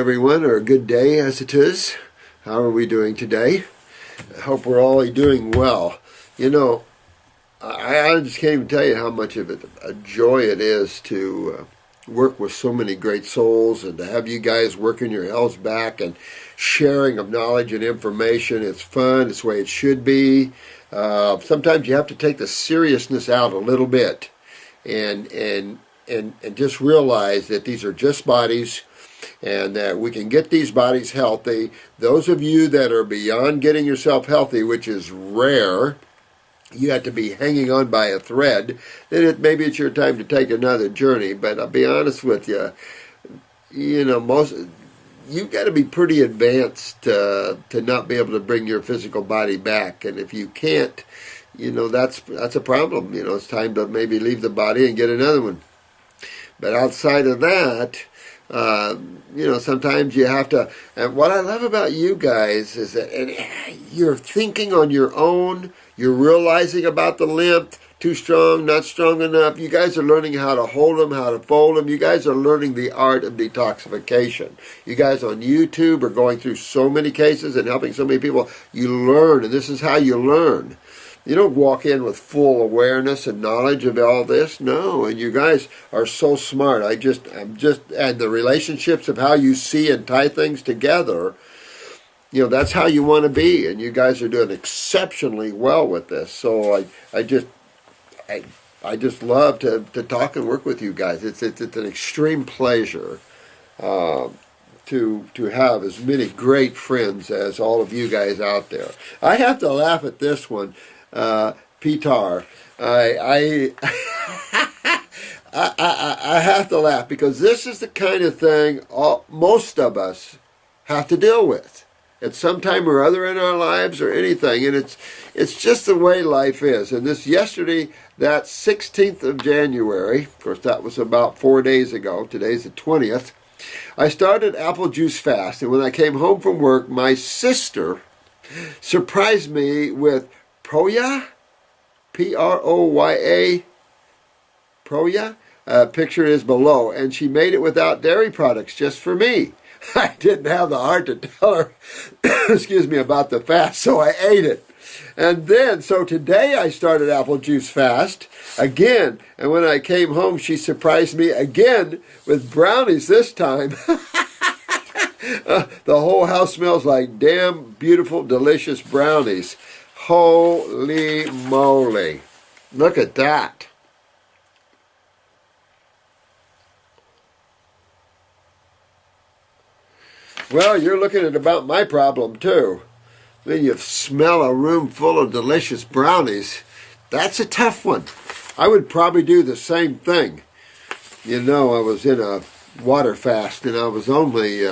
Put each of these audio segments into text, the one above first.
everyone, or a good day as it is. How are we doing today? I hope we're all doing well. You know, I just can't even tell you how much of a joy it is to work with so many great souls and to have you guys working your hells back and sharing of knowledge and information. It's fun. It's the way it should be. Sometimes you have to take the seriousness out a little bit and just realize that these are just bodies and that we can get these bodies healthy. Those of you that are beyond getting yourself healthy, which is rare, you have to be hanging on by a thread, then maybe it's your time to take another journey. But I'll be honest with you, you've got to be pretty advanced to not be able to bring your physical body back. And if you can't, that's a problem. It's time to maybe leave the body and get another one. But outside of that, sometimes you have to, and what I love about you guys is that you're thinking on your own, you're realizing about the lymph, too strong, not strong enough. You guys are learning how to hold them, how to fold them. You guys are learning the art of detoxification. You guys on YouTube are going through so many cases and helping so many people. You learn, and this is how you learn. You don't walk in with full awareness and knowledge of all this. No, and you guys are so smart. And the relationships of how you see and tie things together, that's how you want to be. And you guys are doing exceptionally well with this. So I just love to talk and work with you guys. It's an extreme pleasure to have as many great friends as all of you guys out there. I have to laugh at this one. Pitar, I have to laugh because this is the kind of thing most of us have to deal with at some time or other in our lives or anything, and it's just the way life is. And this yesterday, that 16th of January, of course that was about 4 days ago, today's the 20th, I started apple juice fast, and when I came home from work, my sister surprised me with Proya, P-R-O-Y-A, Proya. Picture is below, and she made it without dairy products just for me. I didn't have the heart to tell her, excuse me, about the fast, so I ate it. And then, so today I started apple juice fast again, and when I came home, she surprised me again with brownies this time. The whole house smells like damn beautiful, delicious brownies. Holy moly. Look at that. Well, you're looking at about my problem too. When you smell a room full of delicious brownies, that's a tough one. I would probably do the same thing. I was in a water fast and I was only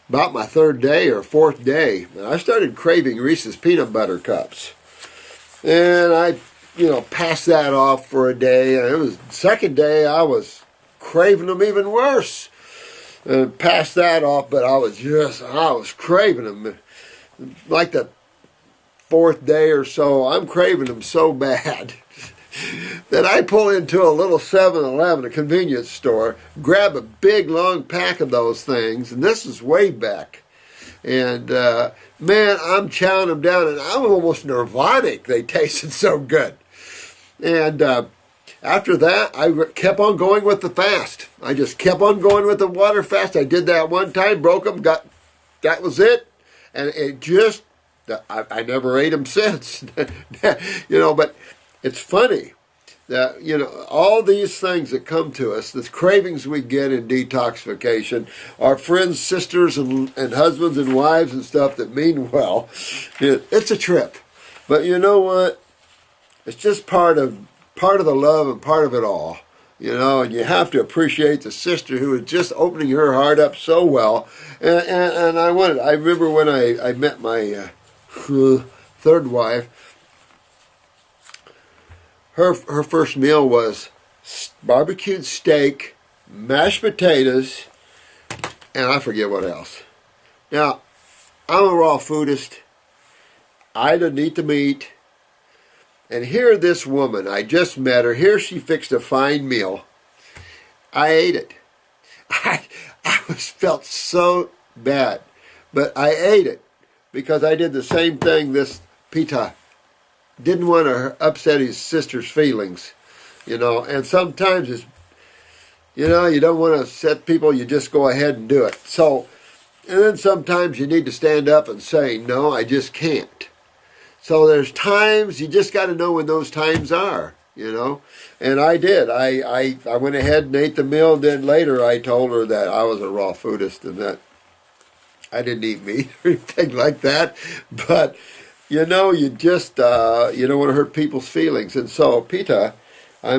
about my third day or fourth day, and I started craving Reese's peanut butter cups. And I, passed that off for a day, and it was the second day I was craving them even worse. And passed that off, but I was craving them. Like the fourth day or so, I'm craving them so bad that I pull into a little 7-Eleven, a convenience store, grab a big, long pack of those things, and this is way back. And, man, I'm chowing them down, and I'm almost nirvanic. They tasted so good. And after that, I kept on going with the fast. I just kept on going with the water fast. I did that one time, broke them, that was it. And it just, I never ate them since. But it's funny that, all these things that come to us, the cravings we get in detoxification, our friends, sisters, and husbands and wives and stuff that mean well, it's a trip. But you know what? It's just part of the love and part of it all. And you have to appreciate the sister who is just opening her heart up so well. And I remember when I met my third wife, her first meal was barbecued steak, mashed potatoes, and I forget what else. Now, I'm a raw foodist. I didn't eat the meat. And here this woman, I just met her. Here she fixed a fine meal. I ate it. felt so bad. But I ate it because I did the same thing this Pita. Didn't want to upset his sister's feelings, and sometimes it's, you don't want to upset people, you just go ahead and do it. So, and then sometimes you need to stand up and say, no, I just can't. So there's times, you just got to know when those times are, And I did. I went ahead and ate the meal, and then later I told her that I was a raw foodist and that I didn't eat meat or anything like that. But, you just, you don't want to hurt people's feelings. And so, Pita, I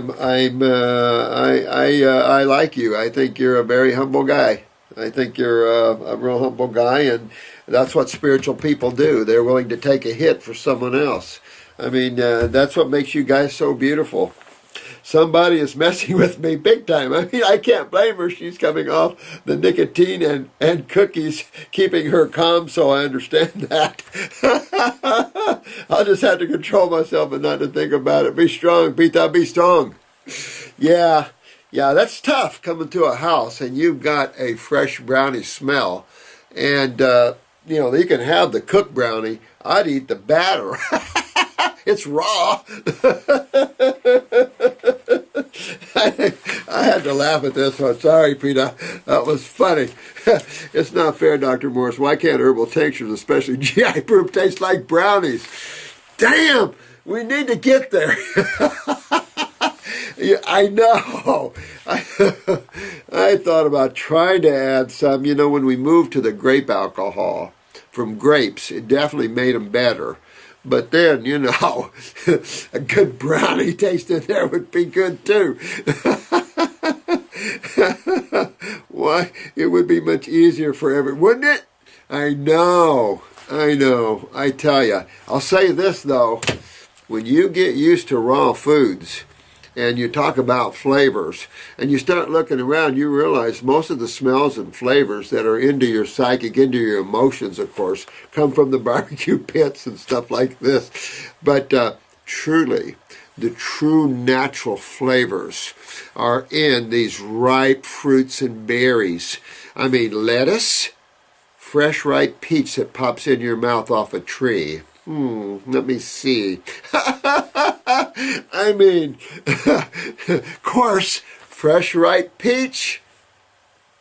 like you. I think you're a very humble guy. I think you're a real humble guy, and that's what spiritual people do. They're willing to take a hit for someone else. I mean, that's what makes you guys so beautiful. Somebody is messing with me big time. I mean, I can't blame her. She's coming off the nicotine and cookies, keeping her calm, so I understand that. I'll just have to control myself and not to think about it. Be strong, Pita, be strong. Yeah, that's tough, coming to a house and you've got a fresh brownie smell. And, you can have the cooked brownie. I'd eat the batter. It's raw. I had to laugh at this one. Sorry, Pita. That was funny. It's not fair, Dr. Morris. Why can't herbal tinctures, especially GI proof, taste like brownies? Damn! We need to get there. Yeah, I know. I thought about trying to add some. When we moved to the grape alcohol from grapes, it definitely made them better. But then, a good brownie taste in there would be good too. Why? It would be much easier for everyone, wouldn't it? I know. I tell you. I'll say this, though. When you get used to raw foods, and you talk about flavors, and you start looking around, you realize most of the smells and flavors that are into your psychic, into your emotions, of course, come from the barbecue pits and stuff like this. But truly, the true natural flavors are in these ripe fruits and berries. I mean, lettuce, fresh ripe peach that pops in your mouth off a tree. Let me see. I mean, of course, fresh ripe peach,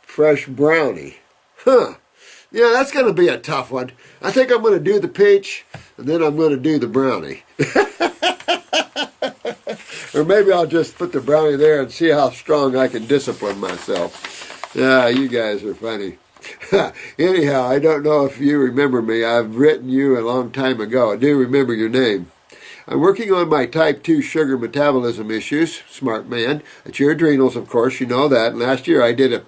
fresh brownie. Yeah, that's going to be a tough one. I think I'm going to do the peach, and then I'm going to do the brownie. Or maybe I'll just put the brownie there and see how strong I can discipline myself. Yeah, you guys are funny. Anyhow, I don't know if you remember me. I've written you a long time ago. I do remember your name. I'm working on my type 2 sugar metabolism issues, smart man. It's your adrenals, of course, you know that. And last year I did a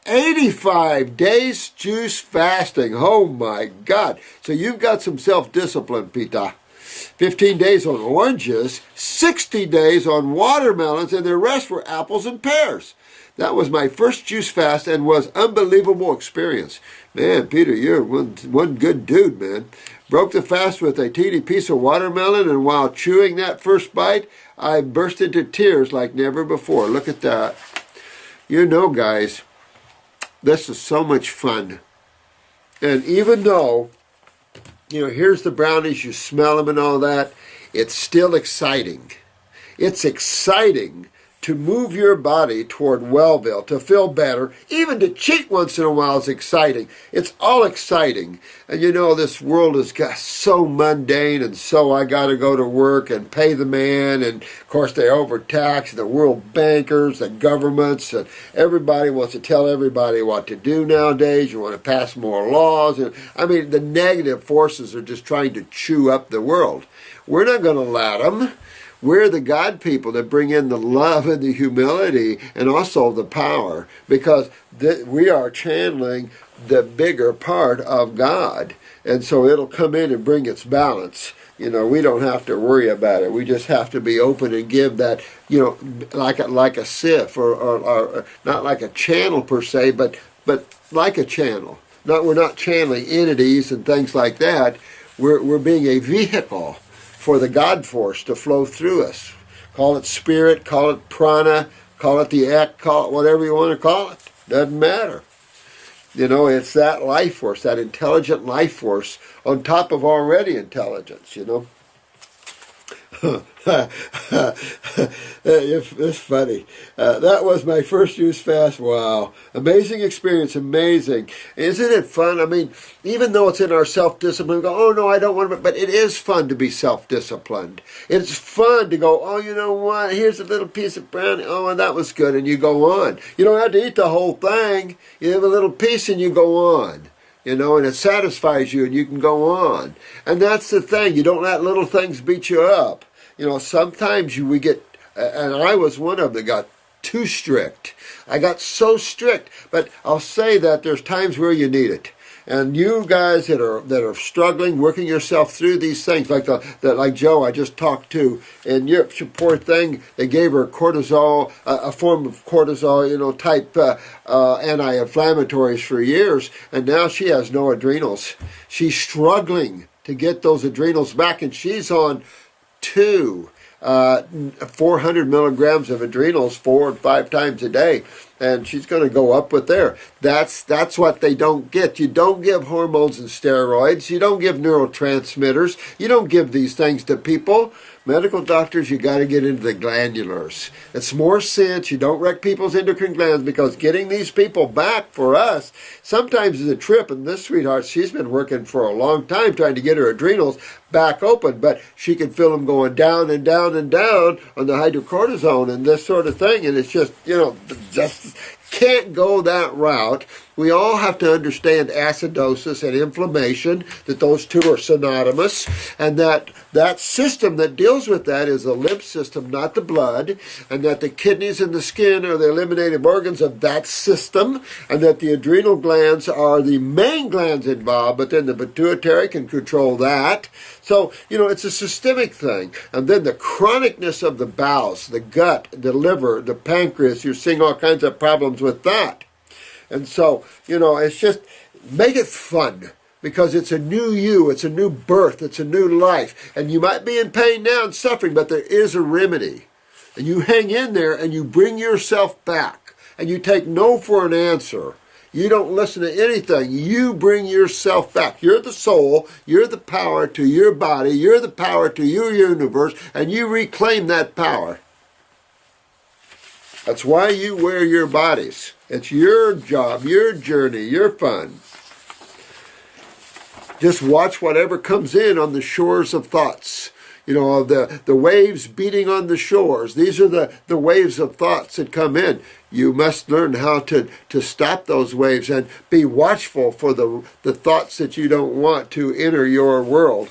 85 days juice fasting. Oh my God. So you've got some self-discipline, Pita. 15 days on oranges, 60 days on watermelons, and the rest were apples and pears. That was my first juice fast and was unbelievable experience. Man, Peter, you're one good dude, man. Broke the fast with a teeny piece of watermelon, and while chewing that first bite, I burst into tears like never before. Look at that. Guys, this is so much fun. And even though, here's the brownies, you smell them and all that, it's still exciting. It's exciting to move your body toward Wellville, to feel better, even to cheat once in a while is exciting. It's all exciting. And this world has got so mundane, and so I got to go to work and pay the man, and of course they overtax the world bankers, the governments, and everybody wants to tell everybody what to do nowadays. You want to pass more laws. And the negative forces are just trying to chew up the world. We're not going to let them. We're the God people that bring in the love and the humility and also the power, because we are channeling the bigger part of God. And so it'll come in and bring its balance. We don't have to worry about it. We just have to be open and give that, like a sieve or not like a channel per se, but like a channel. We're not channeling entities and things like that. We're being a vehicle for the God force to flow through us. Call it spirit, call it prana, Call it the act, call it whatever you want to call it. Doesn't matter. You know, it's that life force, that intelligent life force on top of already intelligence, you know. It's funny. That was my first juice fast. Wow. Amazing experience. Amazing. Isn't it fun? I mean, even though it's in our self-discipline, we go, oh, no, I don't want to, but it is fun to be self-disciplined. It's fun to go, oh, you know what? Here's a little piece of brownie. Oh, and that was good. And you go on. You don't have to eat the whole thing. You have a little piece and you go on. You know, and it satisfies you and you can go on. And that's the thing. You don't let little things beat you up. You know, sometimes we get, and I was one of them that got too strict. I got so strict, but I'll say that there's times where you need it. And you guys that are struggling, working yourself through these things, like like Joe I just talked to, and your poor thing, they gave her cortisol, a form of cortisol, you know, type anti-inflammatories for years, and now she has no adrenals. She's struggling to get those adrenals back, and she's on 400 milligrams of adrenals 4 or 5 times a day, and she's going to go up with there. That's what they don't get. You don't give hormones and steroids. You don't give neurotransmitters. You don't give these things to people. Medical doctors, you got to get into the glandulars. It's more sense. You don't wreck people's endocrine glands, because getting these people back for us sometimes is a trip. And this sweetheart, she's been working for a long time trying to get her adrenals back open, but she can feel them going down and down and down on the hydrocortisone and this sort of thing. And it's just, you know, just can't go that route. We all have to understand acidosis and inflammation, that those two are synonymous, and that system that deals with that is the lymph system, not the blood, and that the kidneys and the skin are the eliminative organs of that system, and that the adrenal glands are the main glands involved, but then the pituitary can control that. So, you know, it's a systemic thing. And then the chronicness of the bowels, the gut, the liver, the pancreas, you're seeing all kinds of problems with that. And so, you know, it's just, make it fun, because it's a new you, it's a new birth, it's a new life. And you might be in pain now and suffering, but there is a remedy. And you hang in there and you bring yourself back, and you take no for an answer. You don't listen to anything. You bring yourself back. You're the soul. You're the power to your body. You're the power to your universe, and you reclaim that power. That's why you wear your bodies. It's your job, your journey, your fun. Just watch whatever comes in on the shores of thoughts. You know, the waves beating on the shores. These are the waves of thoughts that come in. You must learn how to stop those waves and be watchful for the thoughts that you don't want to enter your world.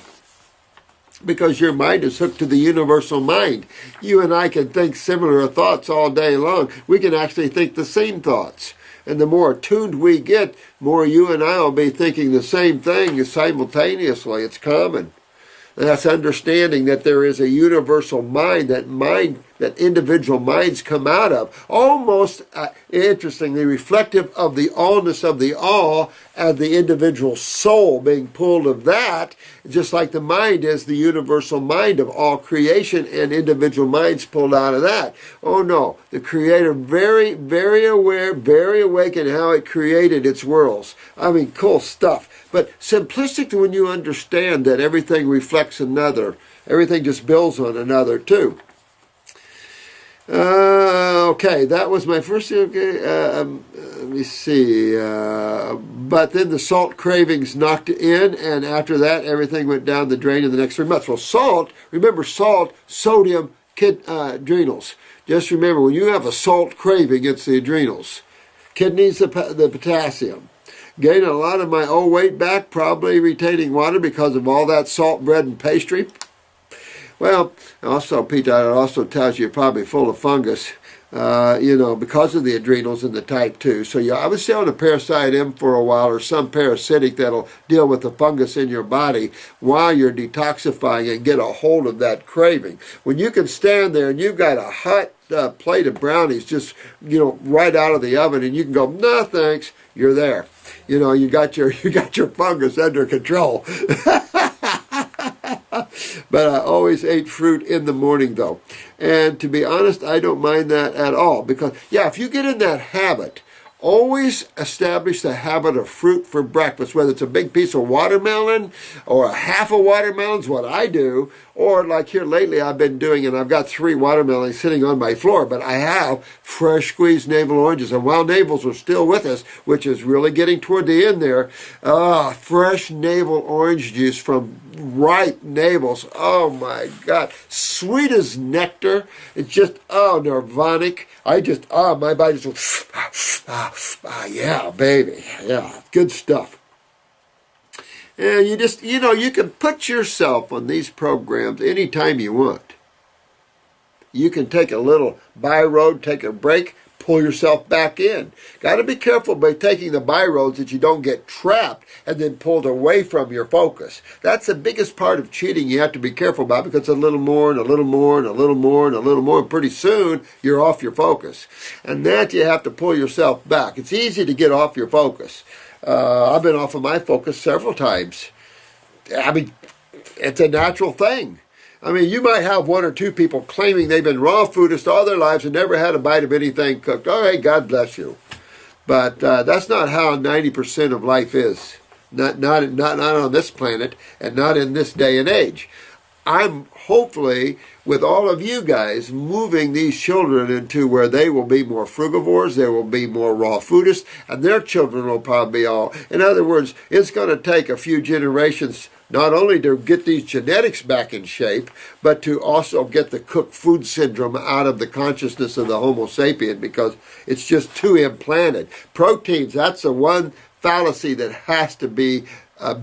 Because your mind is hooked to the universal mind. You and I can think similar thoughts all day long. We can actually think the same thoughts. And the more attuned we get, more you and I will be thinking the same thing simultaneously. It's common. And that's understanding that there is a universal mind that individual minds come out of. Almost, interestingly, reflective of the allness of the all, and the individual soul being pulled of that, just like the mind is the universal mind of all creation, and individual minds pulled out of that. Oh no, the Creator very, very aware, very awake in how it created its worlds. I mean, cool stuff. But simplistic when you understand that everything reflects another. Everything just builds on another too. Okay, that was my first. Okay, let me see. But then the salt cravings knocked in, and after that, everything went down the drain in the next 3 months. Well, salt. Remember, salt, sodium, adrenals. Just remember, when you have a salt craving, it's the adrenals. Kidneys, the potassium. Gained a lot of my old weight back, probably retaining water because of all that salt bread and pastry. Well, also, Pete, it also tells you you're probably full of fungus, you know, because of the adrenals and the type 2. So I would stay on a Parasite M for a while, or some parasitic that'll deal with the fungus in your body while you're detoxifying and get a hold of that craving. When you can stand there and you've got a hot plate of brownies just, you know, right out of the oven, and you can go, no thanks, you're there. You know, you got your fungus under control. But I always ate fruit in the morning, though. And to be honest, I don't mind that at all. Because, yeah, if you get in that habit, always establish the habit of fruit for breakfast, whether it's a big piece of watermelon or a half a watermelon is what I do, or like here lately I've been doing, and I've got 3 watermelons sitting on my floor, but I have fresh squeezed navel oranges. And while navels are still with us, which is really getting toward the end there, fresh navel orange juice from ripe navels. Oh my God, sweet as nectar. It's just, nirvanic. My body just goes, yeah, baby. Yeah, good stuff. And you can put yourself on these programs anytime you want. You can take a little by road, take a break, pull yourself back in. Got to be careful by taking the by roads that you don't get trapped and then pulled away from your focus. That's the biggest part of cheating you have to be careful about, because it's a little more and a little more and a little more and a little more, and pretty soon you're off your focus. And that you have to pull yourself back. It's easy to get off your focus. I've been off of my focus several times. I mean, it's a natural thing. I mean, you might have 1 or 2 people claiming they've been raw foodists all their lives and never had a bite of anything cooked. All right, God bless you. But that's not how 90% of life is. Not on this planet, and not in this day and age. I'm hopefully, with all of you guys, moving these children into where they will be more frugivores, they will be more raw foodists, and their children will probably be all. In other words, it's going to take a few generations not only to get these genetics back in shape, but to also get the cooked food syndrome out of the consciousness of the Homo sapien, because it's just too implanted. Proteins, that's the one fallacy that has to be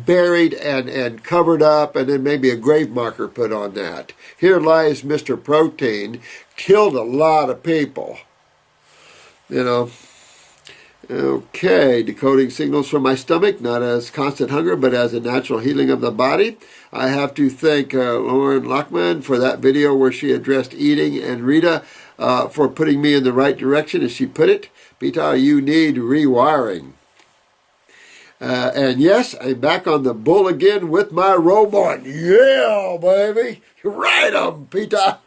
buried and covered up, and then maybe a grave marker put on that. Here lies Mr. Protein, killed a lot of people. Okay, decoding signals from my stomach, not as constant hunger, but as a natural healing of the body. I have to thank Lauren Lockman for that video where she addressed eating, and Rita for putting me in the right direction, as she put it. Peter, you need rewiring. And yes, I'm back on the bull again with my robot. Yeah, baby. Right on, Peter.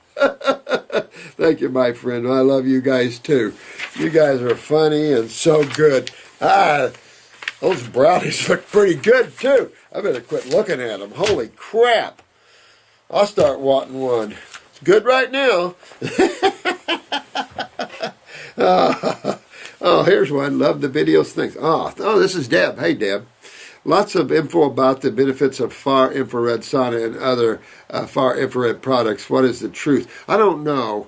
Thank you, my friend. I love you guys, too. You guys are funny and so good. Those brownies look pretty good, too. I better quit looking at them. Holy crap. I'll start wanting one. It's good right now. Oh, here's one. Love the videos. Thanks. Oh, this is Deb. Hey, Deb. Lots of info about the benefits of far infrared sauna and other far infrared products. What is the truth? I don't know.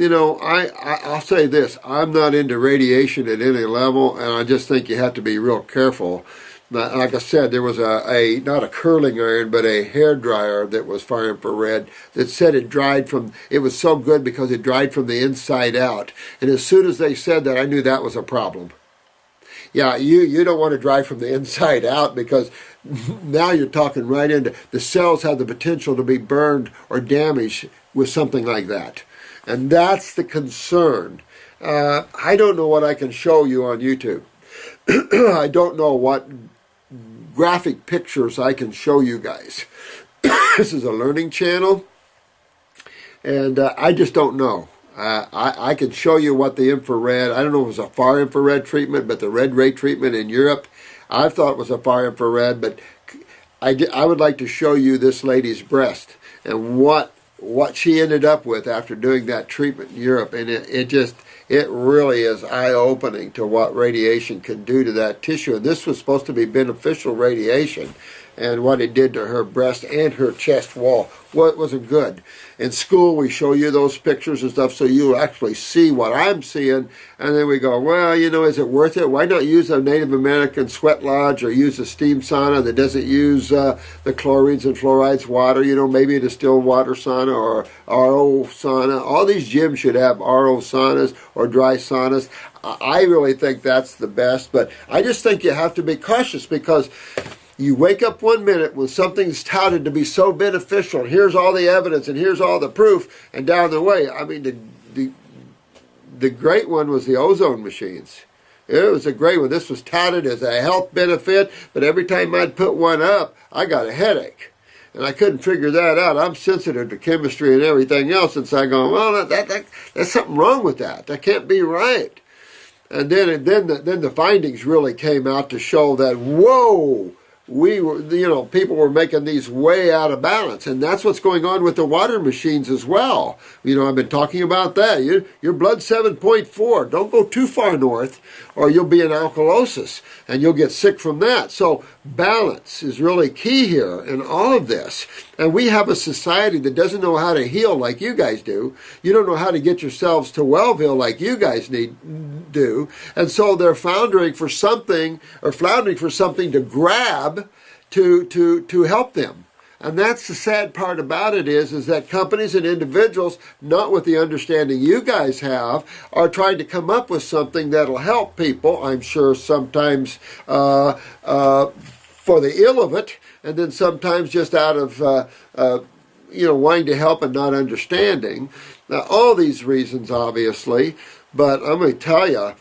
I'll say this. I'm not into radiation at any level, and I just think you have to be real careful. Like I said, there was not a curling iron, but a hair dryer that was far infrared that said it was so good because it dried from the inside out. And as soon as they said that, I knew that was a problem. Yeah, you don't want to dry from the inside out, because now you're talking right into the cells have the potential to be burned or damaged with something like that. And that's the concern. I don't know what I can show you on YouTube. I don't know what graphic pictures I can show you guys. This is a learning channel, and I just don't know. I can show you what the infrared, I don't know if it was a far infrared treatment, but the red ray treatment in Europe, I thought it was a far infrared, but I would like to show you this lady's breast and what she ended up with after doing that treatment in Europe. And it really is eye-opening to what radiation can do to that tissue. And this was supposed to be beneficial radiation, and what it did to her breast and her chest wall. Well, it wasn't good. In school, we show you those pictures and stuff so you actually see what I'm seeing, and then we go, well, is it worth it? Why not use a Native American sweat lodge, or use a steam sauna that doesn't use the chlorines and fluorides water, maybe a distilled water sauna or RO sauna. All these gyms should have RO saunas or dry saunas. I really think that's the best, but I just think you have to be cautious, because you wake up one minute when something's touted to be so beneficial, and here's all the evidence, and here's all the proof, and down the way, I mean, the great one was the ozone machines. It was a great one. This was touted as a health benefit, but every time I'd put one up, I got a headache. And I couldn't figure that out. I'm sensitive to chemistry and everything else. And so I go, well, that's something wrong with that. That can't be right. And then the findings really came out to show that, whoa, we were, people were making these way out of balance. And that's what's going on with the water machines as well. I've been talking about that. Your blood's 7.4. Don't go too far north or you'll be in alkalosis and you'll get sick from that. So balance is really key here in all of this. And we have a society that doesn't know how to heal like you guys do. You don't know how to get yourselves to Wellville like you guys do. And so they're floundering for something to grab to help them. And that's the sad part about it is that companies and individuals, not with the understanding you guys have, are trying to come up with something that'll help people, I'm sure sometimes for the ill of it, and then sometimes just out of wanting to help and not understanding. Now, all these reasons, obviously, but I'm going to tell you,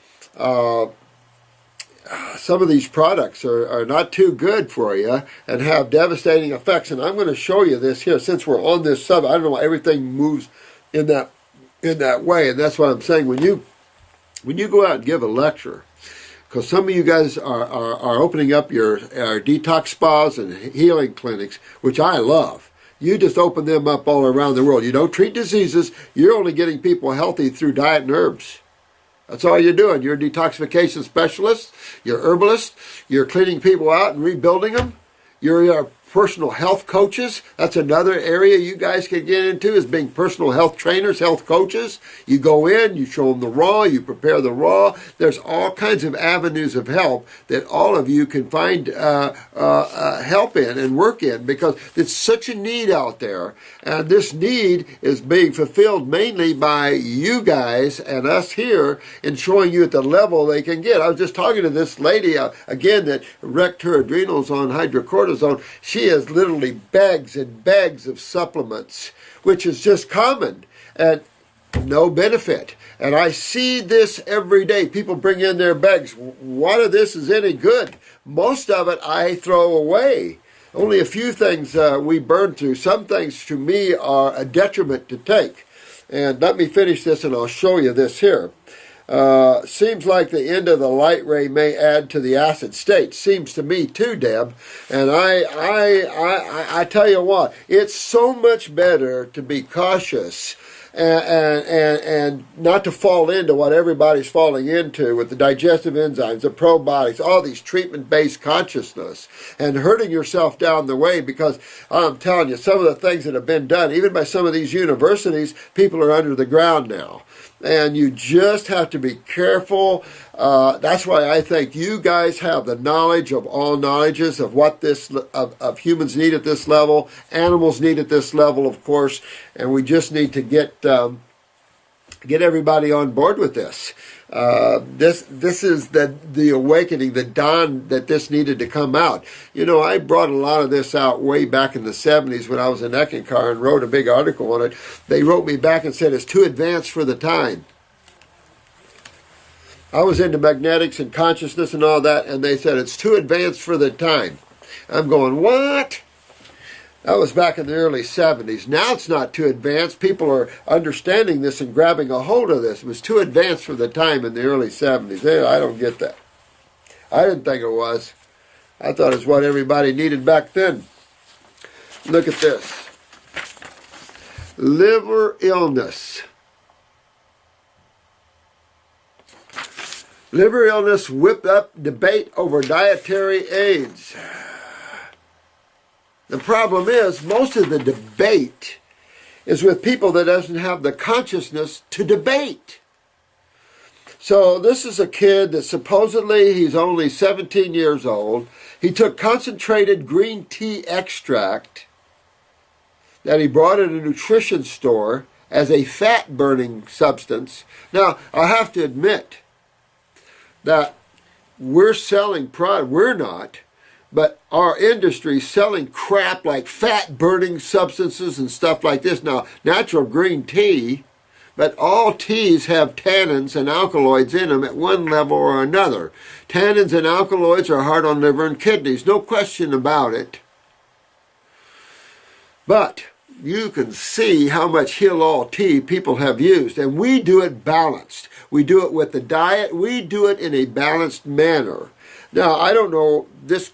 some of these products are not too good for you and have devastating effects. And I'm going to show you this here. Since we're on this subject, I don't know why everything moves in that way. And that's what I'm saying. When you go out and give a lecture, because some of you guys are opening up your detox spas and healing clinics, which I love. You just open them up all around the world. You don't treat diseases. You're only getting people healthy through diet and herbs. That's all you're doing. You're a detoxification specialist. You're herbalist. You're cleaning people out and rebuilding them. You're personal health coaches. That's another area you guys can get into, is being personal health trainers, health coaches. You go in, you show them the raw, you prepare the raw. There's all kinds of avenues of help that all of you can find help in and work in, because it's such a need out there. And this need is being fulfilled mainly by you guys and us here in showing you at the level they can get. I was just talking to this lady, again, that wrecked her adrenals on hydrocortisone. She has literally bags and bags of supplements, which is just common and no benefit. And I see this every day. People bring in their bags. What of this is any good? Most of it I throw away. Only a few things we burn through. Some things to me are a detriment to take. And let me finish this and I'll show you this here. Seems like the end of the light ray may add to the acid state. Seems to me too, Deb. And I tell you what, it's so much better to be cautious and not to fall into what everybody's falling into with the digestive enzymes, the probiotics, all these treatment-based consciousness, and hurting yourself down the way, because I'm telling you, some of the things that have been done, even by some of these universities, people are under the ground now. And you just have to be careful. That's why I think you guys have the knowledge of all knowledges of what this of humans need at this level, animals need at this level, of course, and we just need to get everybody on board with this. This is the awakening, the dawn that this needed to come out. I brought a lot of this out way back in the 70s when I was in Eckankar and wrote a big article on it. They wrote me back and said it's too advanced for the time. I was into magnetics and consciousness and all that, and they said it's too advanced for the time. I'm going, what? That was back in the early 70s. Now it's not too advanced. People are understanding this and grabbing a hold of this. It was too advanced for the time in the early 70s. I don't get that. I didn't think it was. I thought it's what everybody needed back then. Look at this. Liver illness. Liver illness whipped up debate over dietary aids. The problem is, most of the debate is with people that doesn't have the consciousness to debate. So this is a kid that supposedly he's only 17 years old. He took concentrated green tea extract that he bought at a nutrition store as a fat-burning substance. Now, I have to admit that we're selling product. We're not. But our industry is selling crap like fat-burning substances and stuff like this. Now, natural green tea, but all teas have tannins and alkaloids in them at one level or another. Tannins and alkaloids are hard on liver and kidneys, no question about it. But you can see how much Heal All tea people have used, and we do it balanced. We do it with the diet. We do it in a balanced manner. Now, I don't know,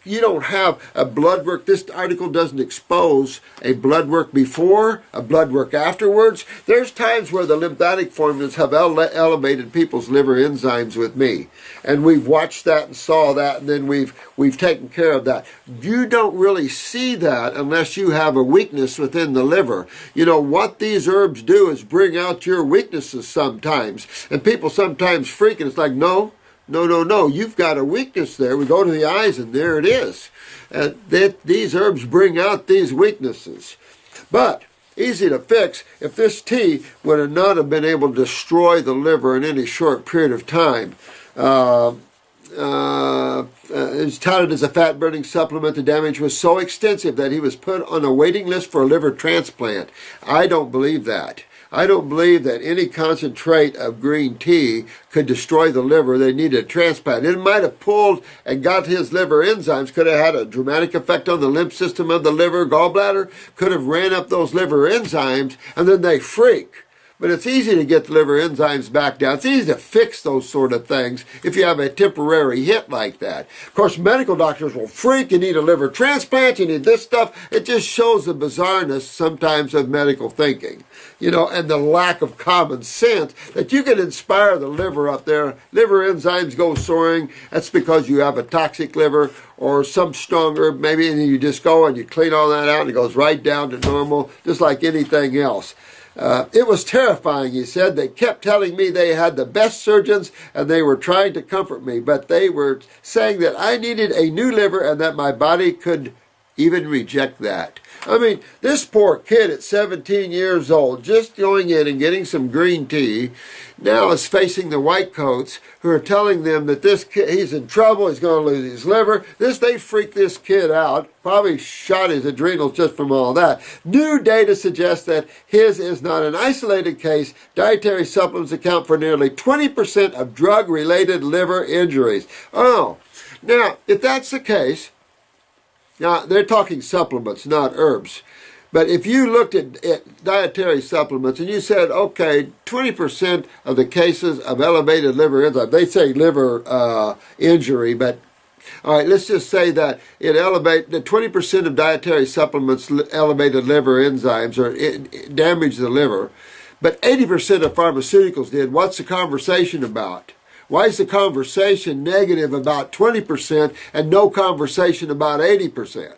you don't have a blood work. This article doesn't expose a blood work before, a blood work afterwards. There's times where the lymphatic formulas have elevated people's liver enzymes with me. And we've watched that and saw that, and then we've taken care of that. You don't really see that unless you have a weakness within the liver. You know, what these herbs do is bring out your weaknesses sometimes. And people sometimes freak, and it's like, no, you've got a weakness there. We go to the eyes, and there it is. These herbs bring out these weaknesses. But easy to fix. If this tea would have not have been able to destroy the liver in any short period of time, it's touted as a fat-burning supplement. The damage was so extensive that he was put on a waiting list for a liver transplant. I don't believe that. I don't believe that any concentrate of green tea could destroy the liver. They needed a transplant. It might have pulled and got his liver enzymes, could have had a dramatic effect on the lymph system of the liver, gallbladder, could have ran up those liver enzymes, and then they freak. But it's easy to get the liver enzymes back down. It's easy to fix those sort of things if you have a temporary hit like that. Of course, medical doctors will freak. You need a liver transplant. You need this stuff. It just shows the bizarreness sometimes of medical thinking, you know, and the lack of common sense that you can inspire the liver up there. Liver enzymes go soaring. That's because you have a toxic liver or some strong herb maybe, and you just go and you clean all that out and it goes right down to normal, just like anything else. It was terrifying, he said. They kept telling me they had the best surgeons and they were trying to comfort me, but they were saying that I needed a new liver and that my body could even reject that. I mean, this poor kid at 17 years old, just going in and getting some green tea, now is facing the white coats who are telling them that this kid, he's in trouble, he's going to lose his liver. They freaked this kid out, probably shot his adrenals just from all that. New data suggests that his is not an isolated case. Dietary supplements account for nearly 20% of drug-related liver injuries. Oh, now, if that's the case, now, they're talking supplements, not herbs. But if you looked at dietary supplements and you said, okay, 20% of the cases of elevated liver enzymes, they say liver injury, but all right, let's just say that the 20% of dietary supplements elevated liver enzymes or damage the liver, but 80% of pharmaceuticals did. What's the conversation about? Why is the conversation negative about 20% and no conversation about 80%?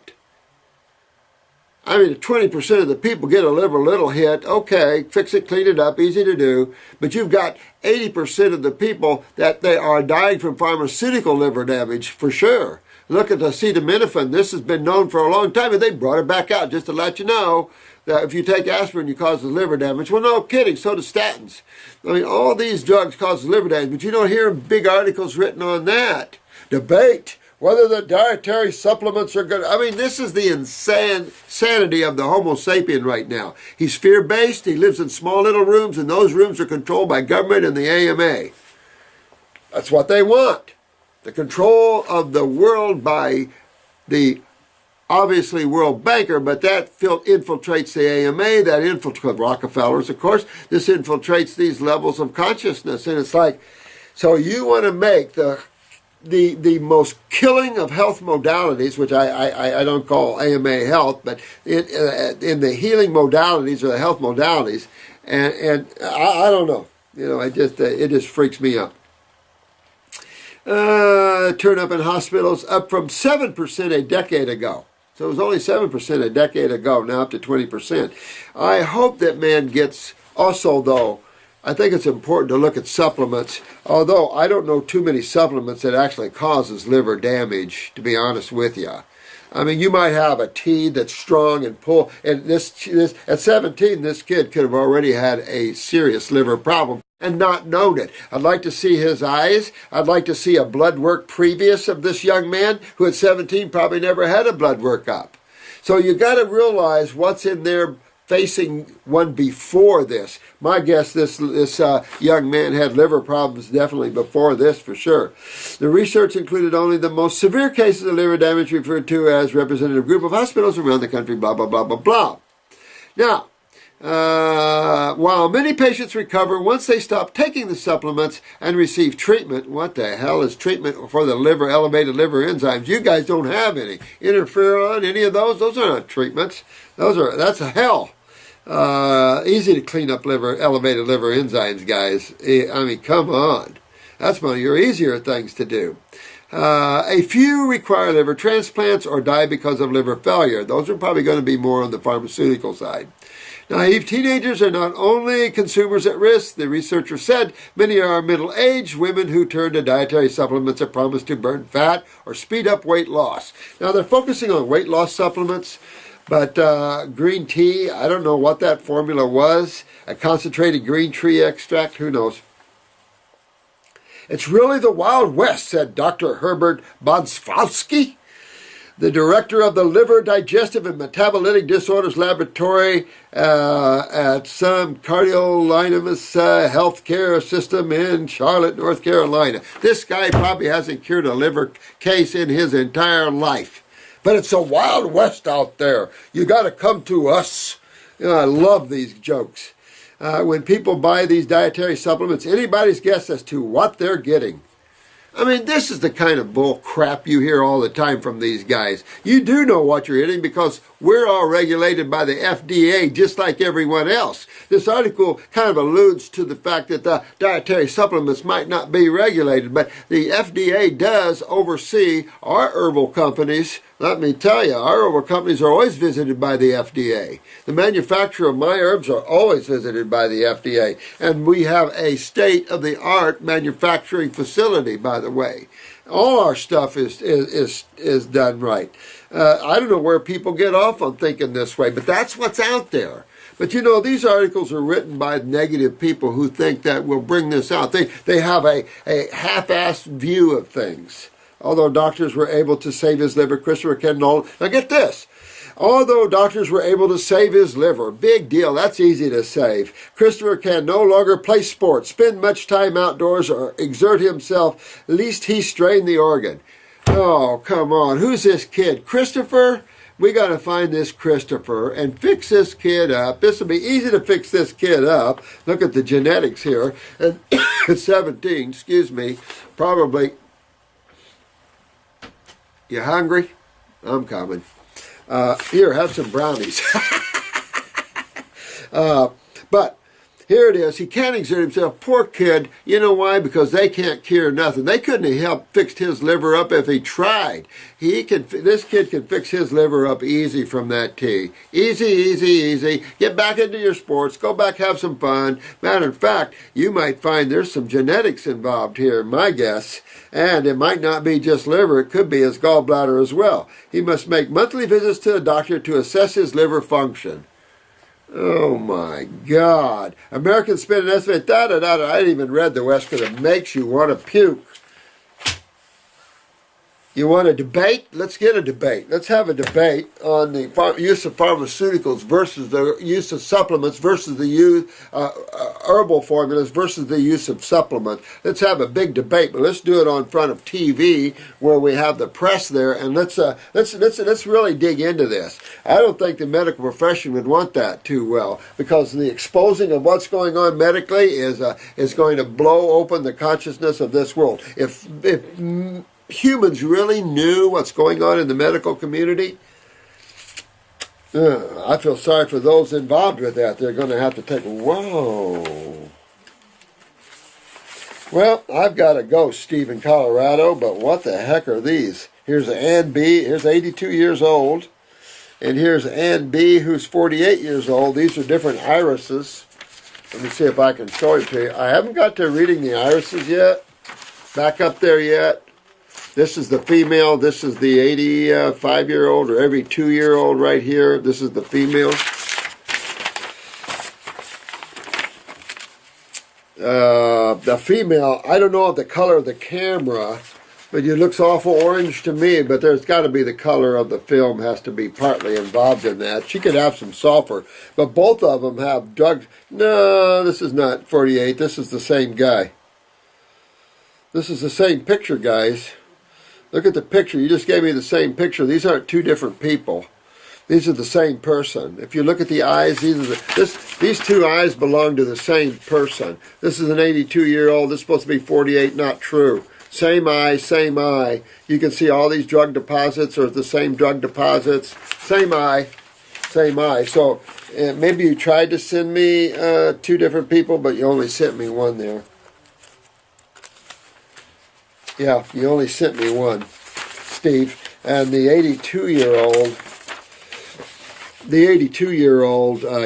I mean, if 20% of the people get a little hit, okay, fix it, clean it up, easy to do. But you've got 80% of the people that they are dying from pharmaceutical liver damage for sure. Look at acetaminophen. This has been known for a long time, and they brought it back out just to let you know that if you take aspirin, you cause liver damage. Well, no kidding, so do statins. I mean, all these drugs cause liver damage, but you don't hear big articles written on that. Debate whether the dietary supplements are good. I mean, this is the insanity of the Homo sapien right now. He's fear-based. He lives in small little rooms, and those rooms are controlled by government and the AMA. That's what they want. The control of the world by the obviously World Banker, but that infiltrates the AMA, that infiltrates Rockefellers, of course. This infiltrates these levels of consciousness, and it's like, so you want to make the most killing of health modalities, which I don't call AMA health, but in the healing modalities or the health modalities, and I don't know, you know, it just freaks me out. Turn up in hospitals up from 7% a decade ago. So it was only 7% a decade ago, now up to 20%. I hope that man gets, also though, I think it's important to look at supplements, although I don't know too many supplements that actually causes liver damage, to be honest with you. I mean, you might have a tea that's strong and pull, and this at 17, this kid could have already had a serious liver problem and not known it. I'd like to see his eyes. I'd like to see a blood work previous of this young man who at 17 probably never had a blood work up. So you got to realize what's in there facing one before this. My guess, this young man had liver problems definitely before this for sure. The research included only the most severe cases of liver damage referred to as representative group of hospitals around the country, blah, blah, blah, blah, blah. Now, while many patients recover once they stop taking the supplements and receive treatment, what the hell is treatment for the liver, elevated liver enzymes? You guys don't have any. Interferon, any of those? Those are not treatments. That's a hell. Easy to clean up elevated liver enzymes, guys. I mean, come on. That's one of your easier things to do. A few require liver transplants or die because of liver failure. Those are probably going to be more on the pharmaceutical side. Naive teenagers are not only consumers at risk, the researcher said, many are middle-aged women who turn to dietary supplements that promise to burn fat or speed up weight loss. Now, they're focusing on weight loss supplements, but green tea, I don't know what that formula was. A concentrated green tree extract, who knows? It's really the Wild West, said Dr. Herbert Bodzwowski, the director of the Liver, Digestive, and Metabolic Disorders Laboratory at some cardiologist healthcare system in Charlotte, North Carolina. This guy probably hasn't cured a liver case in his entire life. But it's a Wild West out there. You got to come to us. You know, I love these jokes. When people buy these dietary supplements, anybody's guess as to what they're getting. I mean, this is the kind of bull crap you hear all the time from these guys. You do know what you're eating because we're all regulated by the FDA just like everyone else. This article kind of alludes to the fact that the dietary supplements might not be regulated, but the FDA does oversee our herbal companies. Let me tell you, our herbal companies are always visited by the FDA. The manufacturer of my herbs are always visited by the FDA. And we have a state-of-the-art manufacturing facility, by the way. All our stuff is done right. I don't know where people get off on thinking this way, but that's what's out there. But you know, these articles are written by negative people who think that we'll bring this out. They have a half-assed view of things. Although doctors were able to save his liver, Christopher can now get this. Although doctors were able to save his liver, big deal, that's easy to save. Christopher can no longer play sports, spend much time outdoors, or exert himself, lest he strain the organ. Oh, come on, who's this kid? Christopher? We got to find this Christopher and fix this kid up. This will be easy to fix this kid up. Look at the genetics here. And 17, excuse me, probably. You hungry? I'm coming. Here, have some brownies. But here it is. He can't exert himself. Poor kid. You know why? Because they can't cure nothing. They couldn't have helped fix his liver up if he tried. This kid can fix his liver up easy from that tea. Easy, easy, easy. Get back into your sports. Go back, have some fun. Matter of fact, you might find there's some genetics involved here, my guess. And it might not be just liver. It could be his gallbladder as well. He must make monthly visits to the doctor to assess his liver function. Oh my God. Americans spend an estimated, I didn't even read the rest because it makes you want to puke. You want a debate? Let's get a debate. Let's have a debate on the use of pharmaceuticals versus the use of supplements versus the use herbal formulas versus the use of supplements. Let's have a big debate, but let's do it on front of TV where we have the press there, and let's really dig into this. I don't think the medical profession would want that too well because the exposing of what's going on medically is going to blow open the consciousness of this world. If humans really knew what's going on in the medical community, I feel sorry for those involved with that. They're going to have to take, whoa. Well, I've got to go, Steve, in Colorado, but what the heck are these? Here's Ann B. Here's 82 years old. And here's Ann B., who's 48 years old. These are different irises. Let me see if I can show it to you. I haven't got to reading the irises yet. Back up there yet. This is the female. This is the 85-year-old or every 2-year-old right here. This is the female. The female, I don't know the color of the camera, but it looks awful orange to me, but there's got to be the color of the film has to be partly involved in that. She could have some sulfur, but both of them have drugs. No, this is not 48. This is the same guy. This is the same picture, guys. Look at the picture. You just gave me the same picture. These aren't two different people. These are the same person. If you look at the eyes, these two eyes belong to the same person. This is an 82-year-old. This is supposed to be 48. Not true. Same eye, same eye. You can see all these drug deposits are the same drug deposits. Same eye, same eye. So maybe you tried to send me two different people, but you only sent me one there. Yeah, you only sent me one, Steve. And the 82-year-old,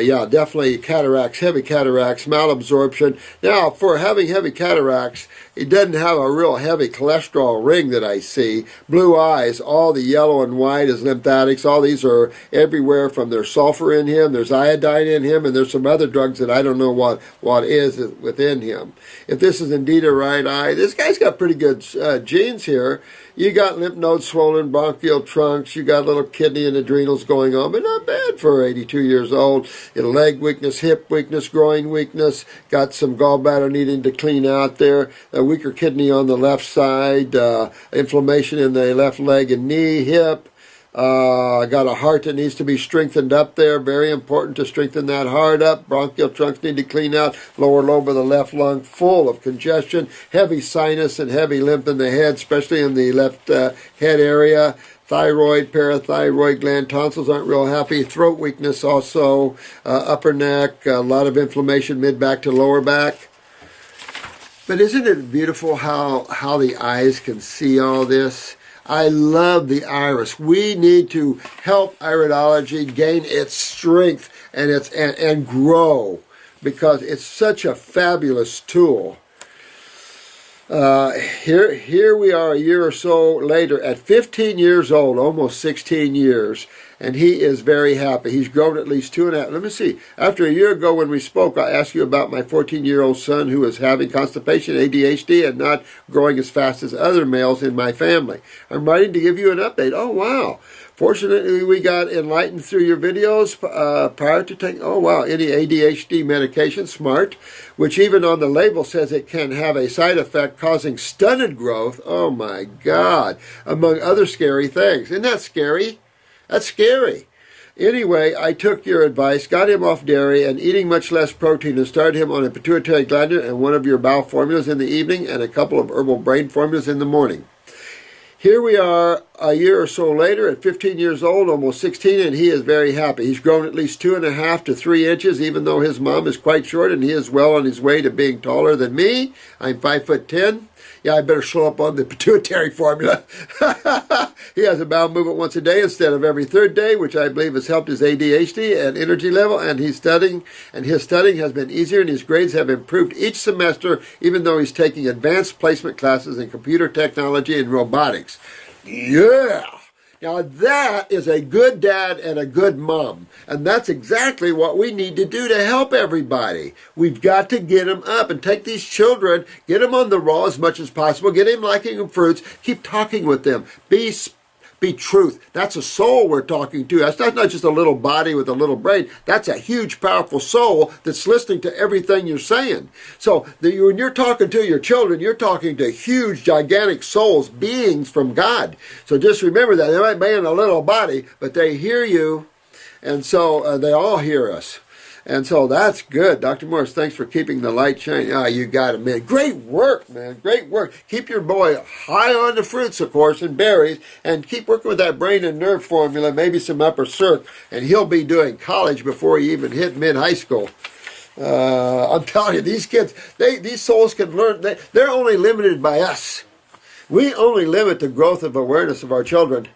yeah, definitely cataracts, heavy cataracts, malabsorption. Now, for having heavy cataracts, it doesn't have a real heavy cholesterol ring that I see. Blue eyes, all the yellow and white is lymphatics. All these are everywhere from there's sulfur in him, there's iodine in him, and there's some other drugs that I don't know what is within him. If this is indeed a right eye, this guy's got pretty good genes here. You got lymph nodes swollen, bronchial trunks, you got little kidney and adrenals going on, but not bad for 82 years old. Leg weakness, hip weakness, groin weakness, got some gallbladder needing to clean out there, a weaker kidney on the left side, inflammation in the left leg and knee, hip. Got a heart that needs to be strengthened up there. Very important to strengthen that heart up. Bronchial trunks need to clean out. Lower lobe of the left lung full of congestion. Heavy sinus and heavy lymph in the head, especially in the left head area. Thyroid, parathyroid gland, tonsils aren't real happy. Throat weakness also. Upper neck, a lot of inflammation mid-back to lower back. But isn't it beautiful how the eyes can see all this? I love the iris. We need to help iridology gain its strength and grow, because it's such a fabulous tool. Here we are a year or so later at 15 years old, almost 16 years, and he is very happy. He's grown at least 2.5. Let me see. After a year ago when we spoke, I asked you about my 14-year-old son who is having constipation, ADHD, and not growing as fast as other males in my family. I'm writing to give you an update. Oh, wow. Fortunately, we got enlightened through your videos prior to taking, oh wow, any ADHD medication, smart, which even on the label says it can have a side effect causing stunted growth. Oh my God, among other scary things. Isn't that scary? That's scary. Anyway, I took your advice, got him off dairy and eating much less protein, and started him on a pituitary glandular and one of your bowel formulas in the evening and a couple of herbal brain formulas in the morning. Here we are a year or so later at 15 years old, almost 16, and he is very happy. He's grown at least 2.5 to 3 inches, even though his mom is quite short, and he is well on his way to being taller than me. I'm 5'10". Yeah, I better show up on the pituitary formula. He has a bowel movement once a day instead of every third day, which I believe has helped his ADHD and energy level, and he's studying, and his studying has been easier, and his grades have improved each semester, even though he's taking advanced placement classes in computer technology and robotics. Yeah! Now that is a good dad and a good mom. And that's exactly what we need to do to help everybody. We've got to get them up and take these children, get them on the raw as much as possible, get them liking them fruits, keep talking with them, be truth. That's a soul we're talking to. That's not just a little body with a little brain. That's a huge, powerful soul that's listening to everything you're saying. So when you're talking to your children, you're talking to huge, gigantic souls, beings from God. So just remember that. They might be in a little body, but they hear you, and so they all hear us. And so that's good. Dr. Morris, thanks for keeping the light shining. Ah, you got it, man. Great work, man. Great work. Keep your boy high on the fruits, of course, and berries, and keep working with that brain and nerve formula, maybe some upper circ, and he'll be doing college before he even hit mid-high school. I'm telling you, these kids, these souls can learn. They're only limited by us. We only limit the growth of awareness of our children,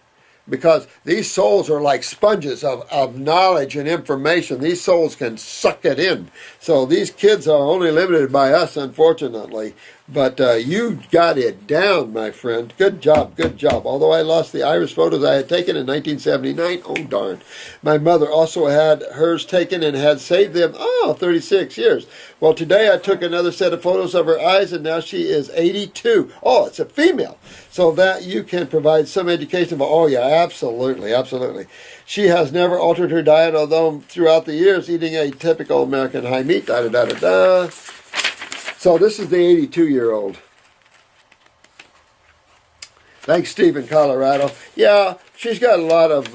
because these souls are like sponges of knowledge and information. These souls can suck it in. So these kids are only limited by us, unfortunately. But you got it down, my friend. Good job, good job. Although I lost the iris photos I had taken in 1979, oh darn. My mother also had hers taken and had saved them, 36 years. Well, today I took another set of photos of her eyes, and now she is 82. Oh, it's a female. So that you can provide some education about, oh yeah, absolutely, absolutely. She has never altered her diet, although throughout the years eating a typical American high meat, da-da-da-da-da. So this is the 82-year-old. Thanks, Steve in Colorado. Yeah, she's got a lot of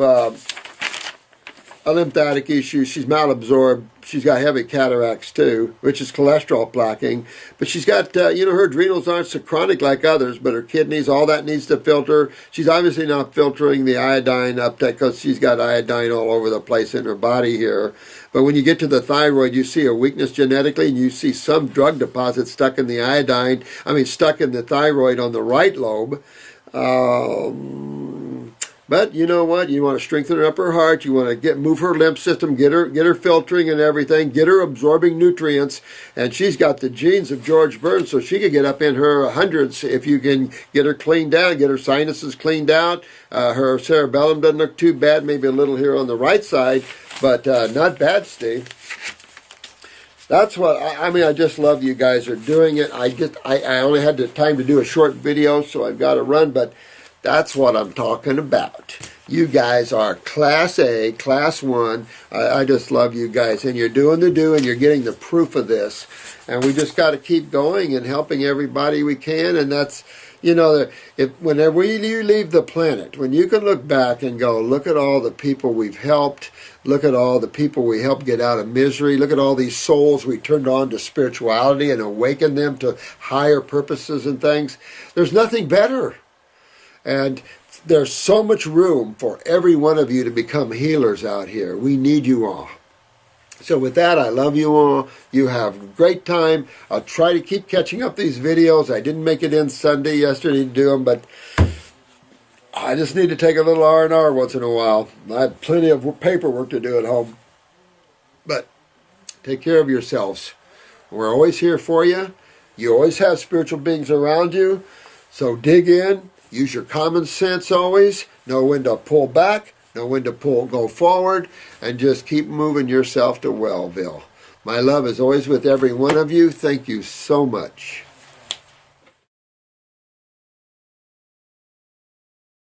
a lymphatic issue. She's malabsorbed. She's got heavy cataracts too, which is cholesterol plaquing. But she's got, her adrenals aren't so chronic like others, but her kidneys, all that needs to filter. She's obviously not filtering the iodine uptake because she's got iodine all over the place in her body here. But when you get to the thyroid, you see a weakness genetically, and you see some drug deposit stuck in the stuck in the thyroid on the right lobe. But you know what? You want to strengthen her upper heart. You want to move her lymph system, get her filtering and everything, get her absorbing nutrients. And she's got the genes of George Burns, so she could get up in her hundreds if you can get her cleaned down, get her sinuses cleaned out. Her cerebellum doesn't look too bad, maybe a little here on the right side, but not bad, Steve. That's what, I just love you guys are doing it. I only had the time to do a short video, so I've got to run, but that's what I'm talking about. You guys are Class A, Class 1. I just love you guys. And you're doing the do, and you're getting the proof of this. And we just got to keep going and helping everybody we can. And that's, whenever you leave the planet, when you can look back and go, look at all the people we've helped. Look at all the people we helped get out of misery. Look at all these souls we turned on to spirituality and awakened them to higher purposes and things. There's nothing better. And there's so much room for every one of you to become healers out here. We need you all. So with that, I love you all. You have a great time. I'll try to keep catching up these videos. I didn't make it in Sunday yesterday to do them, but I just need to take a little R&R once in a while. I have plenty of paperwork to do at home. But take care of yourselves. We're always here for you. You always have spiritual beings around you. So dig in. Use your common sense always. Know when to pull back. Know when to go forward. And just keep moving yourself to Wellville. My love is always with every one of you. Thank you so much.